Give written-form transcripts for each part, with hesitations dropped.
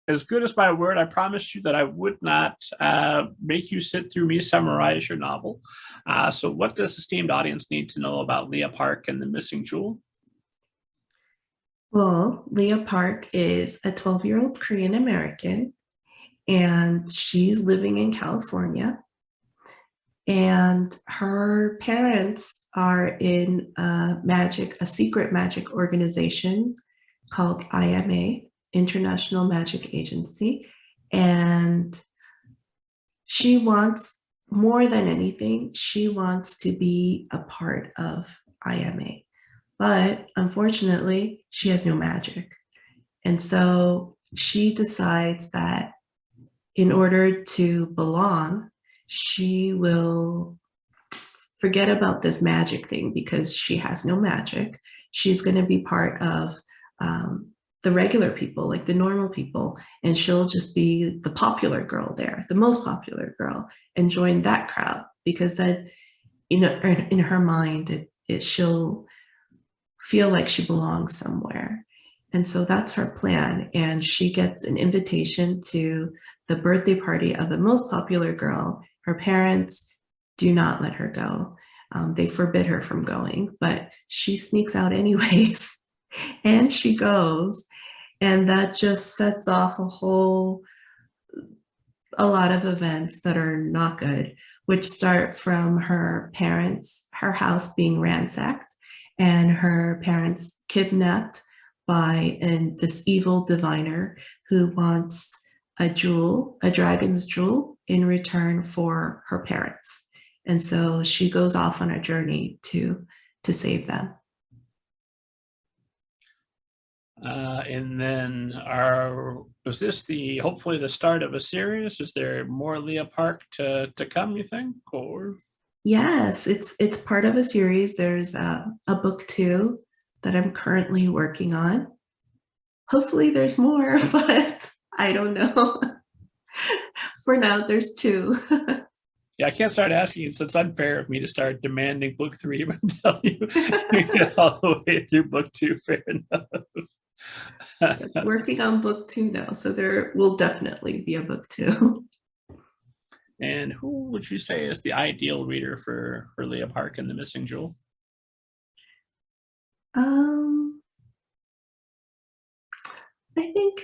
as good as my word, I promised you that I would not make you sit through me summarize your novel. So what does the esteemed audience need to know about Leah Park and the Missing Jewel? Well, Leah Park is a 12-year-old Korean American, and she's living in California. And her parents are in a secret magic organization called IMA, International Magic Agency. And she wants, more than anything, she wants to be a part of IMA. But unfortunately, she has no magic. And so she decides that in order to belong, she will forget about this magic thing because she has no magic. She's going to be part of the regular people, like the normal people, and she'll just be the popular girl there, the most popular girl, and join that crowd because then, you know, in her mind, she'll feel like she belongs somewhere. And so that's her plan. And she gets an invitation to the birthday party of the most popular girl. Her parents do not let her go. They forbid her from going, but she sneaks out anyways. And she goes. And that just sets off a lot of events that are not good, which start from her house being ransacked, and her parents kidnapped by this evil diviner who wants a dragon's jewel in return for her parents. And so she goes off on a journey to save them. And then was this hopefully the start of a series? Is there more Leah Park to come, you think? Or Yes, it's part of a series. There's a book 2 that I'm currently working on. Hopefully there's more, but I don't know. For now, there's 2. Yeah, I can't start asking you, so it's unfair of me to start demanding book 3 until you get all the way through book 2. Fair enough. Working on book 2 now, so there will definitely be a book 2. And who would you say is the ideal reader for Leah Park and the Missing Jewel? I think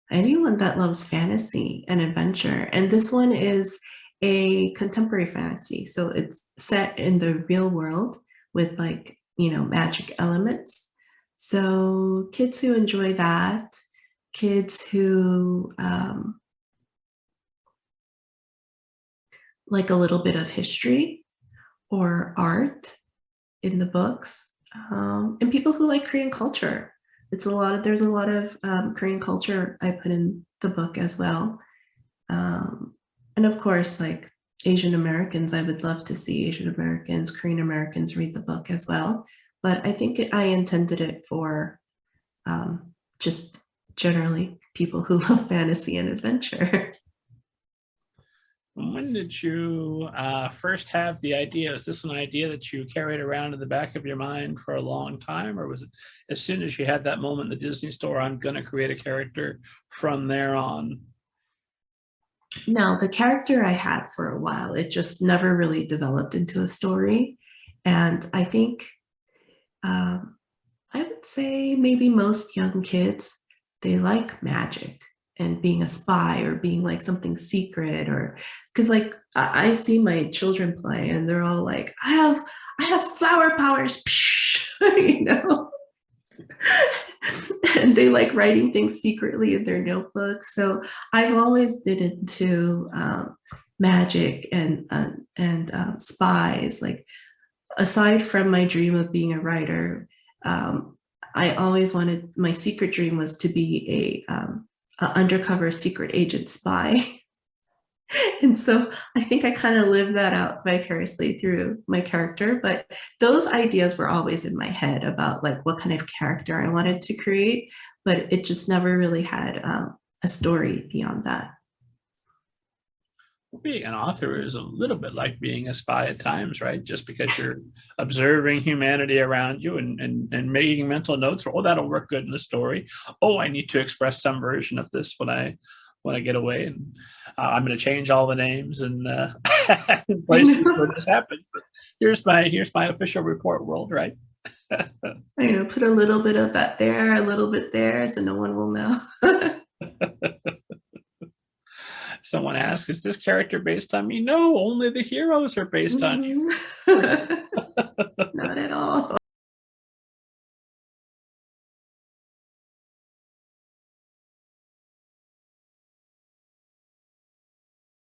anyone that loves fantasy and adventure. And this one is a contemporary fantasy. So it's set in the real world with, like, you know, magic elements. So kids who enjoy that, kids who like a little bit of history or art in the books, and people who like Korean culture. There's a lot of Korean culture I put in the book as well. And of course, like Asian Americans, I would love to see Asian Americans, Korean Americans read the book as well. But I think I intended it for just generally people who love fantasy and adventure. When did you first have the idea? Is this an idea that you carried around in the back of your mind for a long time? Or was it as soon as you had that moment in the Disney store, I'm going to create a character from there on? No, the character I had for a while, it just never really developed into a story. And I think I would say maybe most young kids, they like magic and being a spy or being like something secret, or because like I see my children play and they're all like, I have flower powers, you know. And they like writing things secretly in their notebooks. So I've always been into magic and spies. Like, aside from my dream of being a writer, I always wanted, my secret dream was to be a undercover secret agent spy. And so I think I kind of lived that out vicariously through my character, but those ideas were always in my head about like what kind of character I wanted to create, but it just never really had a story beyond that. Being an author is a little bit like being a spy at times, right? Just because you're observing humanity around you and making mental notes for, oh, that'll work good in the story. Oh, I need to express some version of this when I get away, and I'm going to change all the names and I places where know. this happened. But here's my official report world, right? I know. Put a little bit of that there, a little bit there, so no one will know. Someone asks, "Is this character based on me?" No, only the heroes are based on you. Mhm.